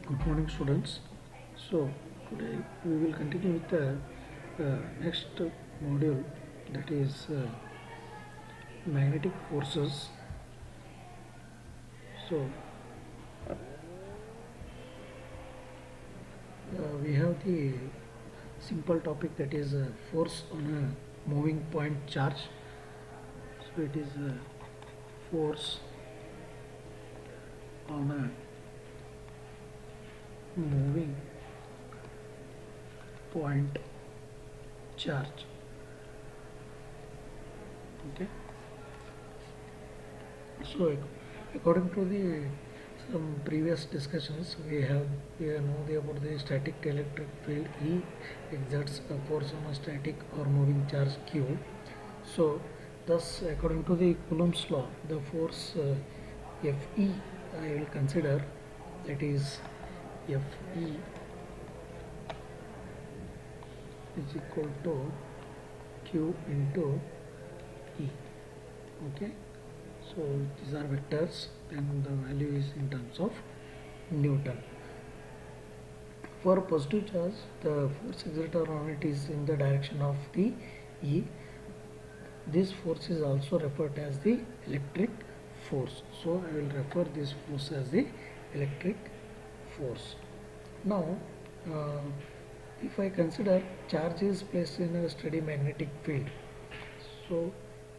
Good morning, students. So today we will continue with the next module, that is magnetic forces. So we have the simple topic, that is force on a moving point charge. So it is force on a moving point charge. Okay. So according to the some previous discussions, we know about the static electric field E exerts a force on a static or moving charge Q. So thus, according to the Coulomb's law, the force Fe I will consider, that is Fe is equal to Q into E. Okay. So these are vectors and the value is in terms of Newton. For positive charge, the force exerted on it is in the direction of the E. This force is also referred as the electric force. So I will refer this force as the electric force. Now, if I consider charge is placed in a steady magnetic field, so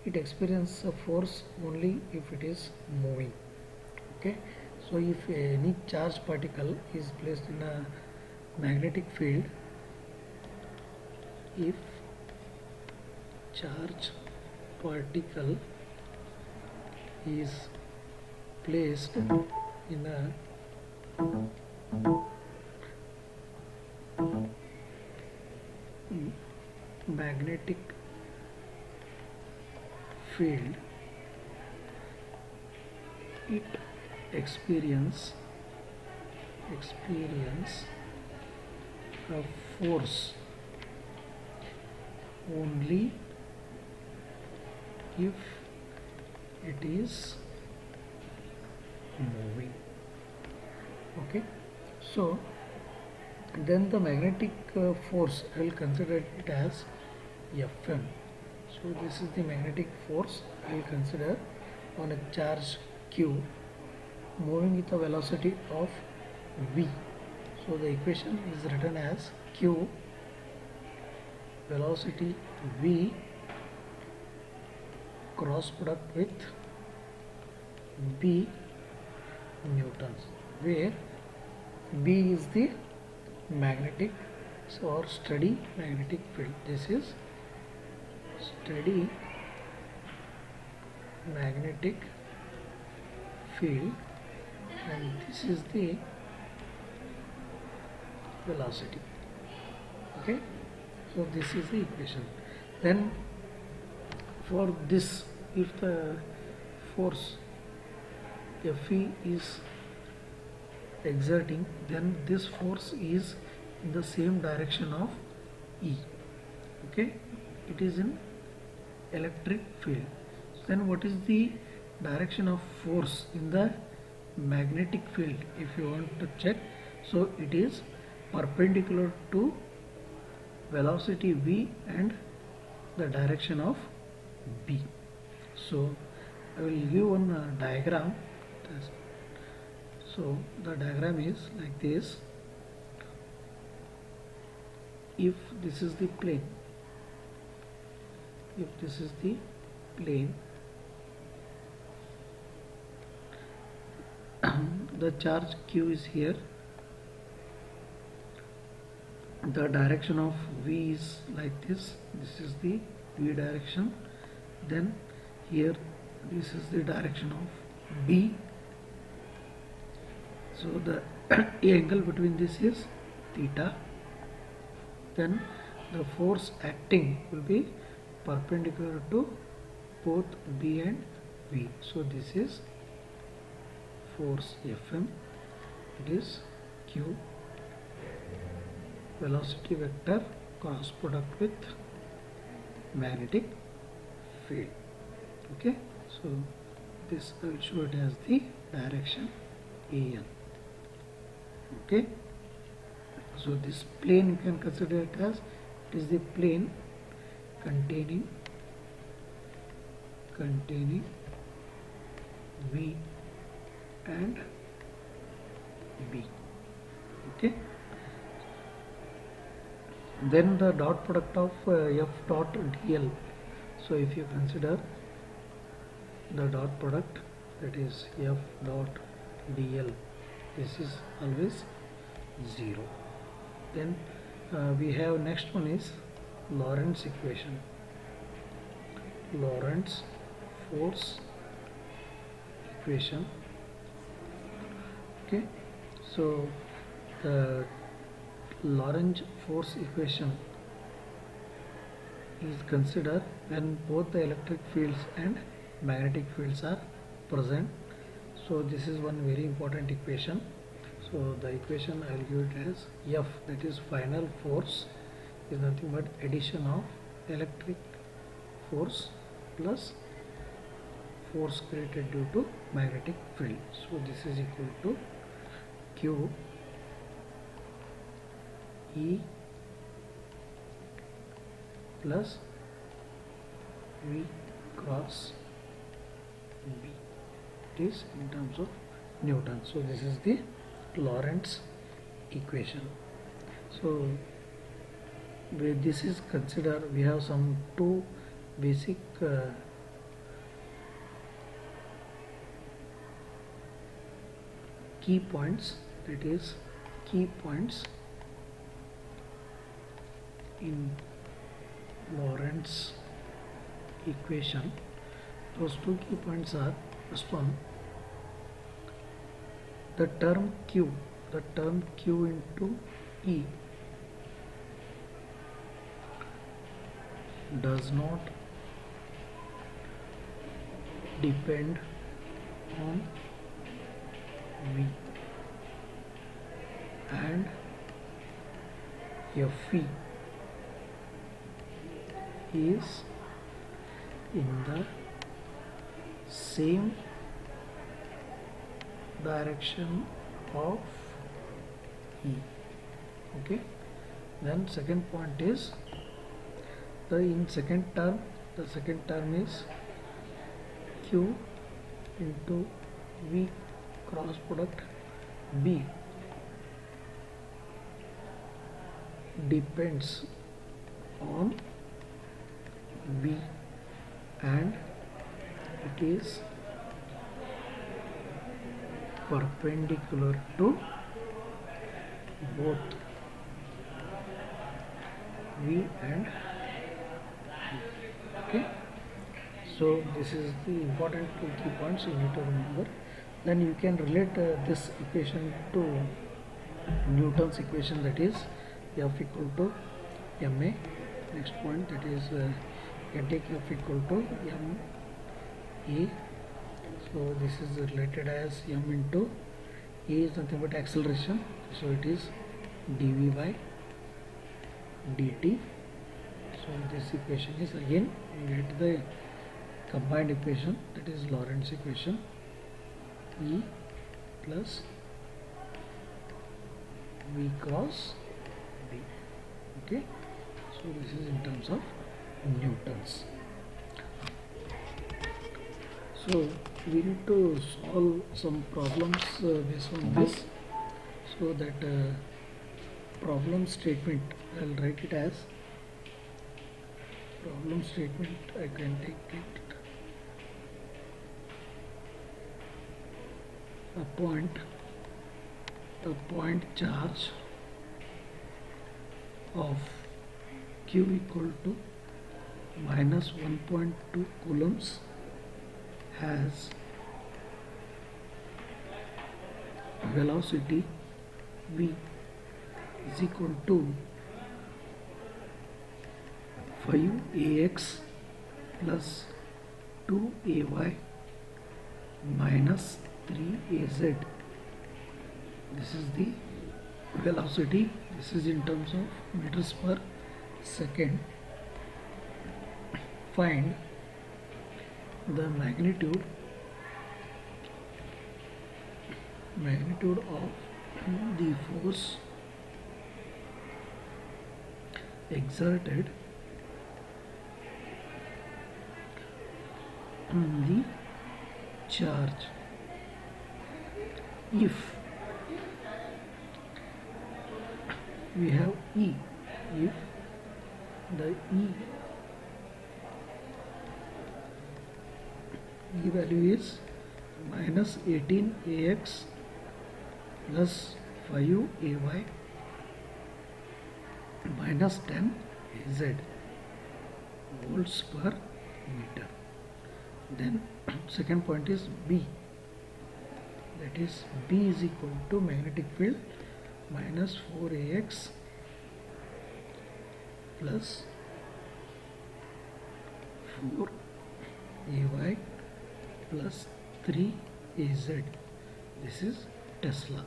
it experiences a force only if it is moving. Okay. So if any charged particle is placed in a magnetic field, if charged particle is placed in a magnetic field, it experience a force only if it is moving. Okay. So then the magnetic force, I will consider it as Fm. So this is the magnetic force I will consider on a charge Q moving with a velocity of v. So the equation is written as Q velocity v cross product with b newtons, where b is the magnetic or steady magnetic field. This is steady magnetic field and this is the velocity. Okay. So this is the equation. Then for this, if the force Fe is exerting, then this force is in the same direction of E. Okay. It is in electric field. Then what is the direction of force in the magnetic field, if you want to check? So it is perpendicular to velocity v and the direction of b. So I will give one diagram. So the diagram is like this. If this is the plane, the charge Q is here, the direction of V is like this is the V direction, then here this is the direction of B, so the angle between this is theta, then the force acting will be perpendicular to both B and V. So this is force Fm, it is Q velocity vector cross product with magnetic field. Okay, so this I will show it as the direction AN. Okay, so this plane you can consider it as, it is the plane containing V and B. Okay, then the dot product of F dot dl. So if you consider the dot product, that is F dot dl, this is always 0. Then we have next one is Lorentz equation, Lorentz force equation. Okay, so the Lorentz force equation is considered when both the electric fields and magnetic fields are present. So this is one very important equation. So the equation I will give it as F, that is final force, is nothing but addition of electric force plus force created due to magnetic field. So this is equal to Q E plus V cross B. It is in terms of Newton. So this is the Lorentz equation. So with this is considered, we have some two basic key points, that is key points in Lorentz equation. Those two key points are, first one, the term Q into E does not depend on V, and Fe is in the same direction of E. Okay, then second point is in second term, the second term is Q into V cross product B depends on V, and it is perpendicular to both V and B. Okay, so this is the important two key points you need to remember. Then you can relate this equation to Newton's equation, that is F equal to ma. Next point, that is you can take F equal to ma. So this is related as m into a is nothing but acceleration, so it is dv by dt. So this equation is, again you get the combined equation, that is Lorentz equation, E plus V cross B. Okay, so this is in terms of Newtons. So we need to solve some problems based on this. So that problem statement, I will write it as problem statement. I can take it a point charge of Q equal to minus 1.2 coulombs has velocity V is equal to 5ax plus 2ay minus 3az. This is the velocity. This is in terms of meters per second. Find the magnitude of the force exerted on the charge if we have E, if the E value is minus 18AX plus 5AY minus 10AZ volts per meter. Then second point is B, that is B is equal to magnetic field minus 4AX plus 4AY plus 3AZ. This is Tesla.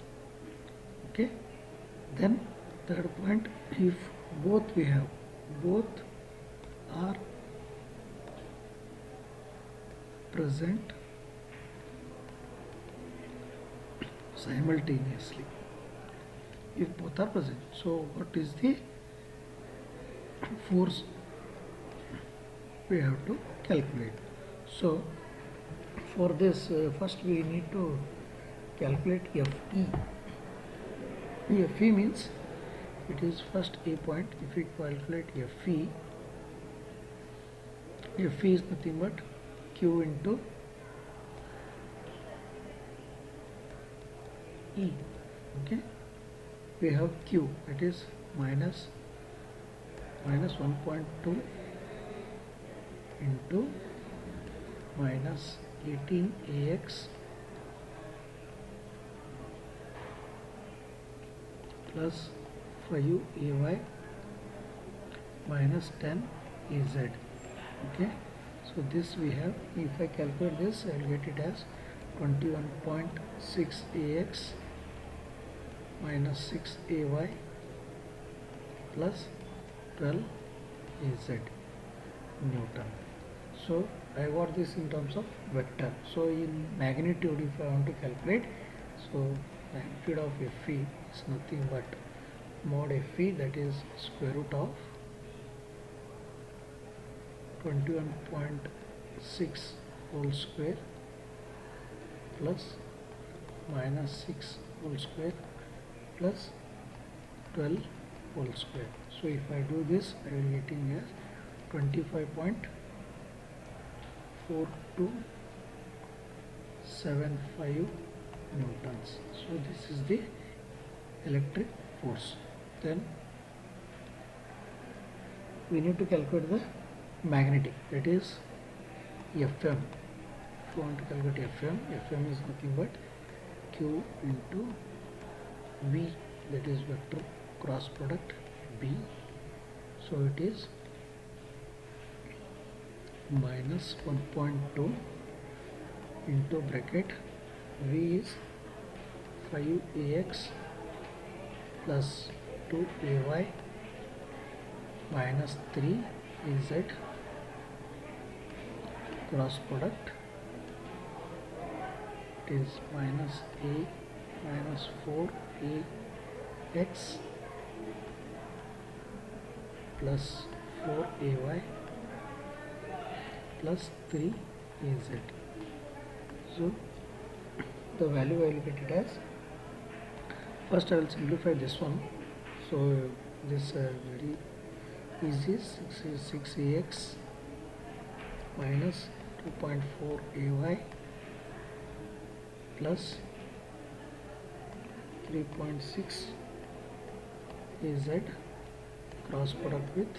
Okay. Then third point, if both are present simultaneously. If both are present, so what is the force we have to calculate? So for this first we need to calculate FE. FE means it is first a point. If we calculate FE, FE is nothing but Q into E. Okay, we have Q, it is minus 1.2 into minus 18AX plus 5AY minus 10AZ. Okay, so this we have, if I calculate this, I will get it as 21.6AX minus 6AY plus 12AZ Newton. So I got this in terms of vector. So in magnitude, if I want to calculate, so magnitude of Fe is nothing but mod Fe, that is square root of 21.6 whole square plus minus 6 whole square plus 12 whole square. So if I do this, I will get in as 25.4275 newtons. So this is the electric force. Then we need to calculate the magnetic, that is Fm. If you want to calculate Fm, Fm is nothing but Q into V, that is vector cross product B. So it is minus 1.2 into bracket V is 5AX plus 2AY minus 3AZ cross product is minus A minus 4AX plus 4AY plus 3AZ. So the value I will get it as, first I will simplify this one. So this very easy, 6AX minus 2.4 AY plus 3.6 AZ cross product with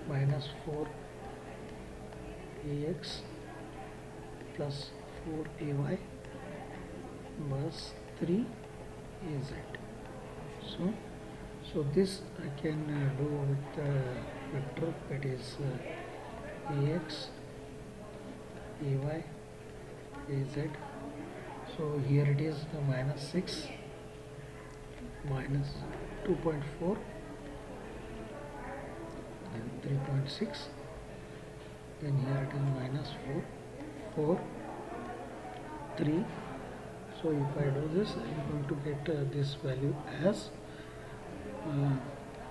minus 4 AX plus 4 AY plus 3 AZ. So this I can do with vector, that is AX, AY, AZ. So here it is minus 6 minus 2.4 and 3.6, then here it is minus 4, 3, so So if I do this, I am going to get this value as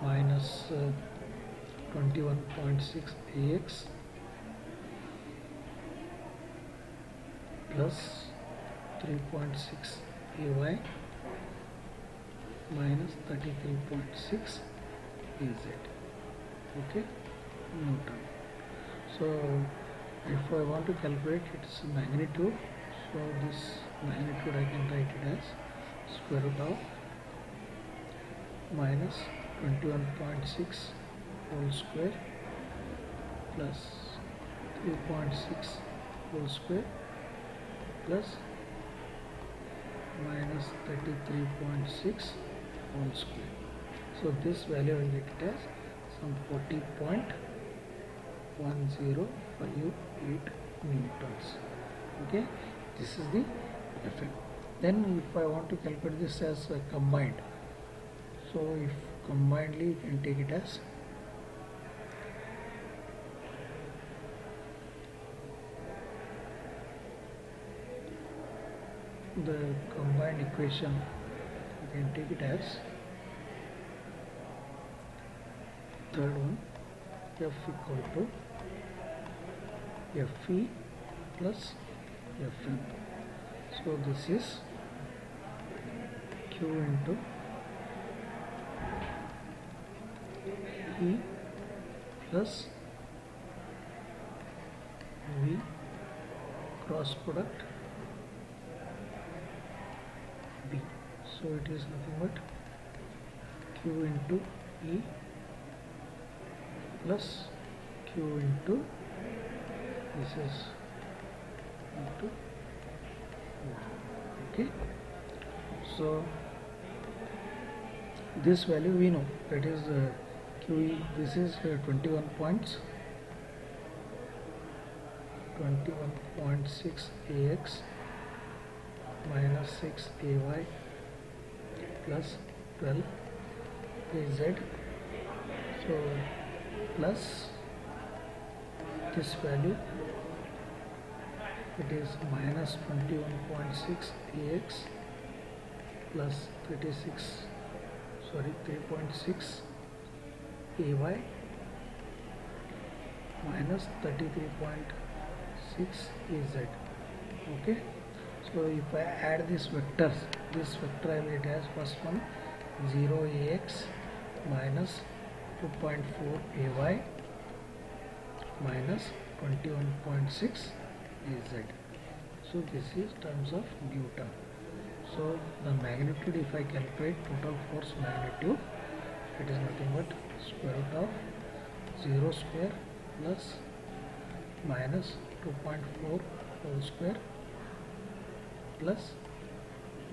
minus 21.6 AX plus 3.6 AY minus 33.6 AZ. Okay, Newton. So if I want to calculate its magnitude, so this magnitude I can write it as square root of minus 21.6 whole square plus 3.6 whole square plus minus 33.6 whole square. So this value I will get it as some 40.1058 newtons. Okay, this is the effect. Then if I want to calculate this as combined, so if combinedly you can take it as the combined equation, you can take it as third one, F equal to Fe plus Fm. So this is Q into E plus V cross product B. So it is nothing but Q into E plus Q into this is into 1. Okay, so this value we know, that is QE, this is 21.6 AX minus 6 AY plus 12 AZ. So plus this value, it is minus 21.6 AX plus 3.6 AY minus 33.6 AZ. Okay, so if I add these vectors, this vector I will get as first one 0 AX minus 2.4 AY minus 21.6 AZ. So this is terms of Newton. So the magnitude, if I calculate total force magnitude, it is nothing but square root of 0 square plus minus 2.4 whole square plus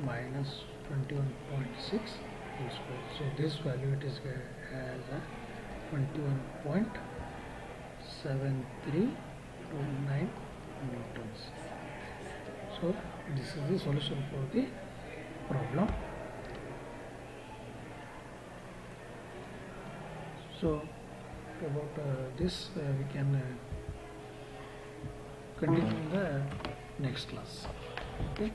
minus 21.6 whole square. So this value it is as a 21.7329 newtons. So this is the solution for the problem. So about this we can continue in the next class. Okay.